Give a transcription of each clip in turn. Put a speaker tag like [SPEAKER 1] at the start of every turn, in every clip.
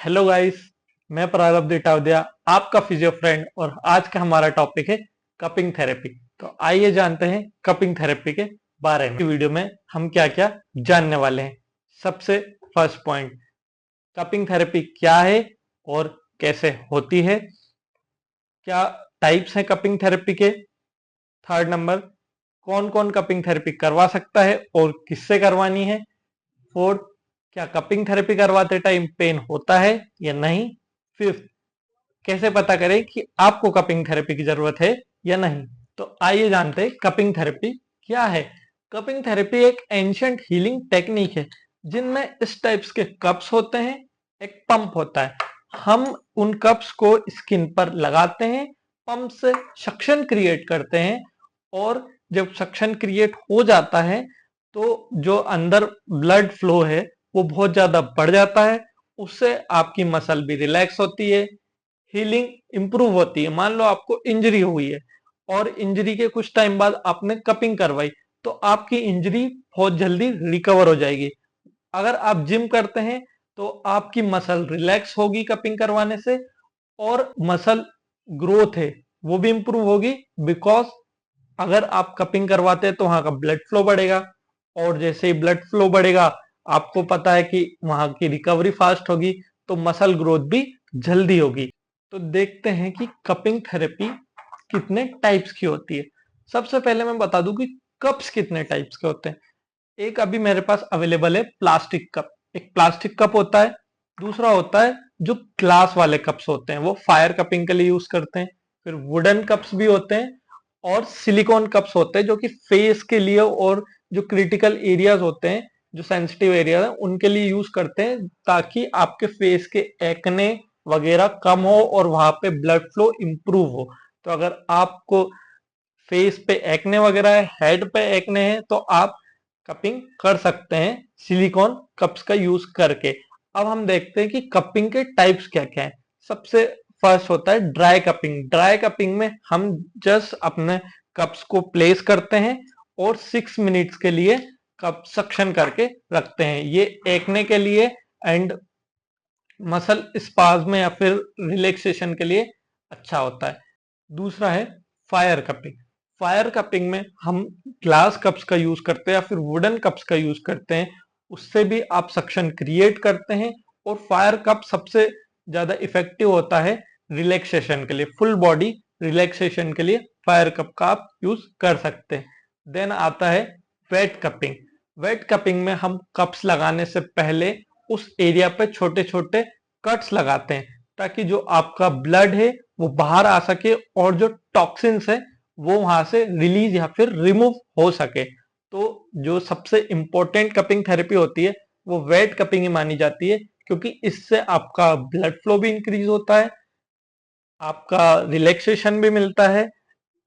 [SPEAKER 1] Hello guys. मैं प्रारब्ध इटावदिया, आपका फिजियो फ्रेंड, और आज का हमारा टॉपिक है कपिंग थेरेपी। तो आइए जानते हैं कपिंग थेरेपी के बारे में। वीडियो में हम क्या क्या जानने वाले हैं। सबसे फर्स्ट पॉइंट, कपिंग थेरेपी क्या है और कैसे होती है, क्या टाइप्स हैं कपिंग थेरेपी के। थर्ड नंबर, कौन कौन कपिंग थेरेपी करवा सकता है और किससे करवानी है। फोर्थ, क्या कपिंग थेरेपी करवाते टाइम पेन होता है या नहीं। फिफ्थ, कैसे पता करें कि आपको कपिंग थेरेपी की जरूरत है या नहीं। तो आइए जानते हैं कपिंग थेरेपी क्या है। कपिंग थेरेपी एक एंशियंट हीलिंग टेक्निक है जिनमें इस टाइप्स के कप्स होते हैं, एक पंप होता है। हम उन कप्स को स्किन पर लगाते हैं, पंप से सक्शन क्रिएट करते हैं, और जब सक्शन क्रिएट हो जाता है तो जो अंदर ब्लड फ्लो है वो बहुत ज्यादा बढ़ जाता है। उससे आपकी मसल भी रिलैक्स होती है, हीलिंग इंप्रूव होती है। मान लो आपको इंजरी हुई है और इंजरी के कुछ टाइम बाद आपने कपिंग करवाई, तो आपकी इंजरी बहुत जल्दी रिकवर हो जाएगी। अगर आप जिम करते हैं तो आपकी मसल रिलैक्स होगी कपिंग करवाने से, और मसल ग्रोथ है वो भी इंप्रूव होगी। बिकॉज अगर आप कपिंग करवाते हैं तो वहां का ब्लड फ्लो बढ़ेगा, और जैसे ही ब्लड फ्लो बढ़ेगा आपको पता है कि वहां की रिकवरी फास्ट होगी, तो मसल ग्रोथ भी जल्दी होगी। तो देखते हैं कि कपिंग थेरेपी कितने टाइप्स की होती है। सबसे पहले मैं बता दूं कि कप्स कितने टाइप्स के होते हैं। एक अभी मेरे पास अवेलेबल है प्लास्टिक कप। एक प्लास्टिक कप होता है, दूसरा होता है जो ग्लास वाले कप्स होते हैं, वो फायर कपिंग के लिए यूज करते हैं। फिर वुडन कप्स भी होते हैं, और सिलिकॉन कप्स होते हैं जो कि फेस के लिए और जो क्रिटिकल एरियाज होते हैं, जो सेंसिटिव एरिया है उनके लिए यूज करते हैं, ताकि आपके फेस के एक्ने वगैरह कम हो और वहां पे ब्लड फ्लो इंप्रूव हो। तो अगर आपको फेस पे एक्ने वगैरह है, हेड पे एक्ने है, तो आप कपिंग कर सकते हैं सिलिकॉन कप्स का यूज करके। अब हम देखते हैं कि कपिंग के टाइप्स क्या क्या है। सबसे फर्स्ट होता है ड्राई कपिंग। ड्राई कपिंग में हम जस्ट अपने कप्स को प्लेस करते हैं और 6 मिनट्स के लिए कप सक्शन करके रखते हैं। ये एक्ने के लिए एंड मसल स्पाज्म या फिर रिलैक्सेशन के लिए अच्छा होता है। दूसरा है फायर कपिंग। फायर कपिंग में हम ग्लास कप्स का यूज करते हैं या फिर वुडन कप्स का यूज करते हैं। उससे भी आप सक्शन क्रिएट करते हैं, और फायर कप सबसे ज्यादा इफेक्टिव होता है रिलैक्सेशन के लिए, फुल बॉडी रिलैक्सेशन के लिए फायर कप का आप यूज कर सकते हैं। देन आता है वेट कपिंग। वेट कपिंग में हम कप्स लगाने से पहले उस एरिया पे छोटे छोटे कट्स लगाते हैं, ताकि जो आपका ब्लड है वो बाहर आ सके और जो टॉक्सिन्स है वो वहां से रिलीज या फिर रिमूव हो सके। तो जो सबसे इंपॉर्टेंट कपिंग थेरेपी होती है वो वेट कपिंग ही मानी जाती है, क्योंकि इससे आपका ब्लड फ्लो भी इंक्रीज होता है, आपका रिलैक्सेशन भी मिलता है,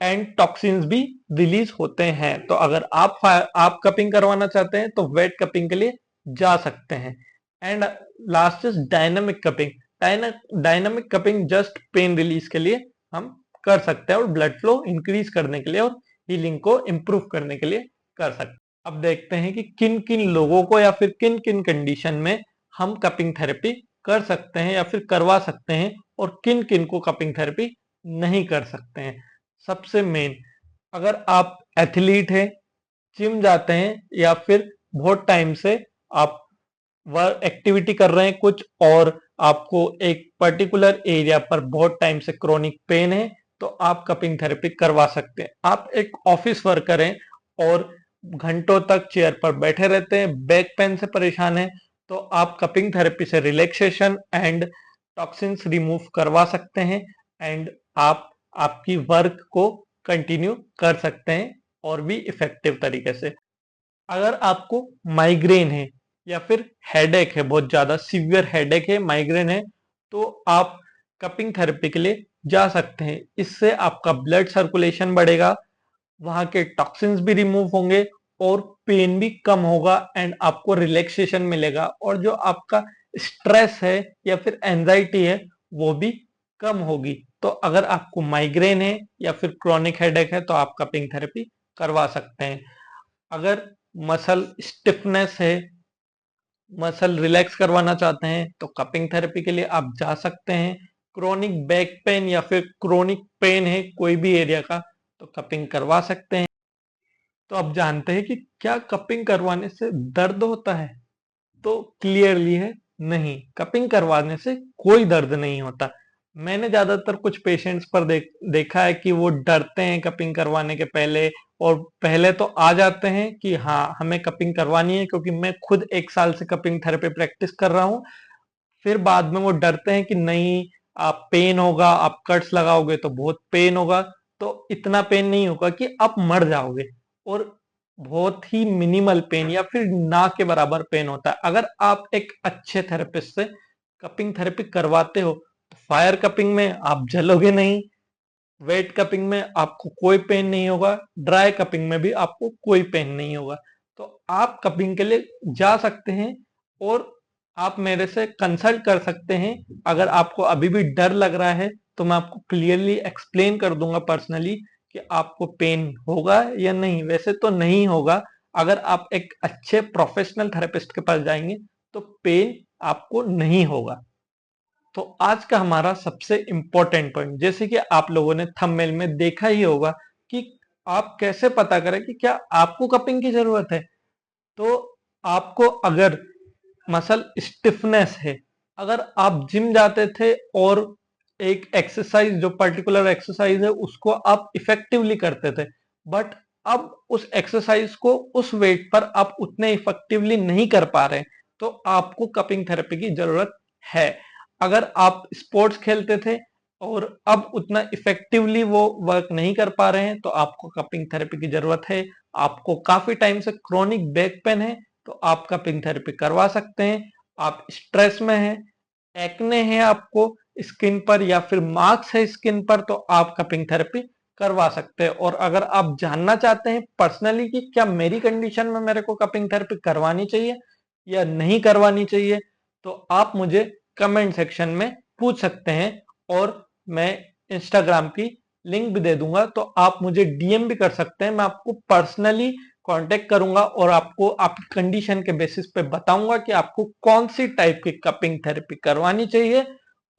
[SPEAKER 1] एंड टॉक्सिन्स भी रिलीज होते हैं। तो अगर आप कपिंग करवाना चाहते हैं तो वेट कपिंग के लिए जा सकते हैं। And last is dynamic cupping. Dynamic cupping just pain release के लिए हम कर सकते हैं, और ब्लड फ्लो इंक्रीज करने के लिए और हीलिंग को इंप्रूव करने के लिए कर सकते हैं। अब देखते हैं कि किन किन लोगों को या फिर किन किन कंडीशन में हम कपिंग थेरेपी कर सकते हैं या फिर करवा सकते हैं, और किन किन को कपिंग थेरेपी नहीं कर सकते हैं। सबसे मेन, अगर आप एथलीट हैं, जिम जाते हैं, या फिर बहुत टाइम से आप वर्क एक्टिविटी कर रहे हैं कुछ, और आपको एक पर्टिकुलर एरिया पर बहुत टाइम से क्रोनिक पेन है, तो आप कपिंग थेरेपी करवा सकते हैं। आप एक ऑफिस वर्कर हैं और घंटों तक चेयर पर बैठे रहते हैं, बैक पेन से परेशान है, तो आप कपिंग थेरेपी से रिलैक्सेशन एंड टॉक्सिन्स रिमूव करवा सकते हैं, एंड आप आपकी वर्क को कंटिन्यू कर सकते हैं और भी इफेक्टिव तरीके से। अगर आपको माइग्रेन है या फिर हेडेक है, बहुत ज्यादा सीवियर हेडेक है, माइग्रेन है, तो आप कपिंग थेरेपी के लिए जा सकते हैं। इससे आपका ब्लड सर्कुलेशन बढ़ेगा, वहां के टॉक्सिन्स भी रिमूव होंगे, और पेन भी कम होगा, एंड आपको रिलैक्सेशन मिलेगा, और जो आपका स्ट्रेस है या फिर एंजाइटी है वो भी कम होगी। तो अगर आपको माइग्रेन है या फिर क्रॉनिक हेडेक है तो आप कपिंग थेरेपी करवा सकते हैं। अगर मसल स्टिफनेस है मसल रिलैक्स करवाना चाहते हैं तो कपिंग थेरेपी के लिए आप जा सकते हैं। क्रोनिक बैक पेन या फिर क्रोनिक पेन है कोई भी एरिया का तो कपिंग करवा सकते हैं। तो आप जानते हैं कि क्या कपिंग करवाने से दर्द होता है? तो क्लियरली है नहीं, कपिंग करवाने से कोई दर्द नहीं होता। मैंने ज्यादातर कुछ पेशेंट्स पर देखा है कि वो डरते हैं कपिंग करवाने के पहले, और पहले तो आ जाते हैं कि हाँ हमें कपिंग करवानी है, क्योंकि मैं खुद 1 साल से कपिंग थेरेपी प्रैक्टिस कर रहा हूँ। फिर बाद में वो डरते हैं कि नहीं, आप पेन होगा, आप कट्स लगाओगे तो बहुत पेन होगा। तो इतना पेन नहीं होगा कि आप मर जाओगे, और बहुत ही मिनिमल पेन या फिर ना के बराबर पेन होता है। अगर आप एक अच्छे थेरेपिस्ट से कपिंग थेरेपी करवाते हो तो फायर कपिंग में आप जलोगे नहीं, वेट कपिंग में आपको कोई पेन नहीं होगा, ड्राई कपिंग में भी आपको कोई पेन नहीं होगा। तो आप कपिंग के लिए जा सकते हैं, और आप मेरे से कंसल्ट कर सकते हैं। अगर आपको अभी भी डर लग रहा है तो मैं आपको क्लियरली एक्सप्लेन कर दूंगा पर्सनली कि आपको पेन होगा या नहीं। वैसे तो नहीं होगा, अगर आप एक अच्छे प्रोफेशनल थेरेपिस्ट के पास जाएंगे तो पेन आपको नहीं होगा। तो आज का हमारा सबसे इंपॉर्टेंट पॉइंट, जैसे कि आप लोगों ने थंबनेल में देखा ही होगा कि आप कैसे पता करें कि क्या आपको कपिंग की जरूरत है। तो आपको अगर मसल स्टिफनेस है, अगर आप जिम जाते थे और एक एक्सरसाइज, जो पर्टिकुलर एक्सरसाइज है उसको आप इफेक्टिवली करते थे, बट अब उस एक्सरसाइज को उस वेट पर आप उतने इफेक्टिवली नहीं कर पा रहे, तो आपको कपिंग थेरेपी की जरूरत है। अगर आप स्पोर्ट्स खेलते थे और अब उतना इफेक्टिवली वो वर्क नहीं कर पा रहे हैं तो आपको कपिंग थेरेपी की जरूरत है। आपको काफी टाइम से क्रोनिक बैक पेन है तो आप कपिंग थेरेपी करवा सकते हैं। आप स्ट्रेस में हैं, एक्ने है आपको स्किन पर या फिर मार्क्स है स्किन पर, तो आप कपिंग थेरेपी करवा सकते हैं। और अगर आप जानना चाहते हैं पर्सनली कि क्या मेरी कंडीशन में मेरे को कपिंग थेरेपी करवानी चाहिए या नहीं करवानी चाहिए, तो आप मुझे कमेंट सेक्शन में पूछ सकते हैं, और मैं इंस्टाग्राम की लिंक भी दे दूंगा, तो आप मुझे डीएम भी कर सकते हैं। मैं आपको पर्सनली कांटेक्ट करूंगा और आपको आपकी कंडीशन के बेसिस पे बताऊंगा कि आपको कौन सी टाइप की कपिंग थेरेपी करवानी चाहिए,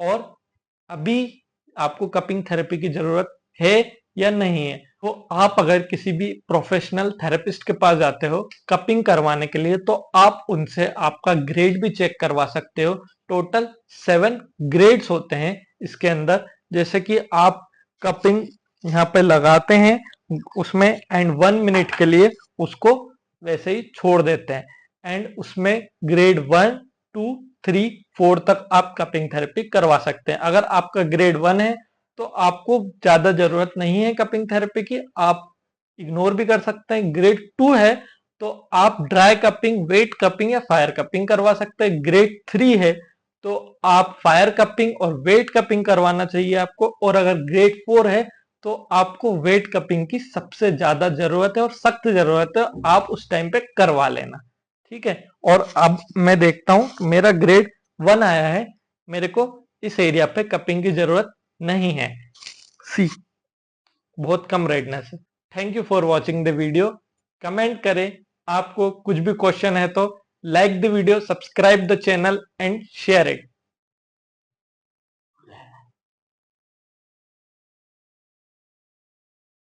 [SPEAKER 1] और अभी आपको कपिंग थेरेपी की जरूरत है या नहीं है। तो आप अगर किसी भी प्रोफेशनल थेरेपिस्ट के पास जाते हो कपिंग करवाने के लिए, तो आप उनसे आपका ग्रेड भी चेक करवा सकते हो। टोटल 7 ग्रेड्स होते हैं इसके अंदर। जैसे कि आप कपिंग यहाँ पे लगाते हैं उसमें, एंड 1 मिनट के लिए उसको वैसे ही छोड़ देते हैं, एंड उसमें ग्रेड 1, 2, 3, 4 तक आप कपिंग थेरेपी करवा सकते हैं। अगर आपका ग्रेड 1 है तो आपको ज्यादा जरूरत नहीं है कपिंग थेरेपी की, आप इग्नोर भी कर सकते हैं। ग्रेड 2 है तो आप ड्राई कपिंग, वेट कपिंग या फायर कपिंग करवा सकते हैं। ग्रेड 3 है तो आप फायर कपिंग और वेट कपिंग करवाना चाहिए आपको। और अगर ग्रेड 4 है तो आपको वेट कपिंग की सबसे ज्यादा जरूरत है और सख्त जरूरत है, आप उस टाइम पे करवा लेना। ठीक है। और अब मैं देखता हूं मेरा ग्रेड 1 आया है, मेरे को इस एरिया पे कपिंग की जरूरत नहीं है। सी, बहुत कम रेडनेस है। Thank you for watching the video. Comment करें, आपको कुछ भी क्वेश्चन है तो like the video, subscribe the channel and share it.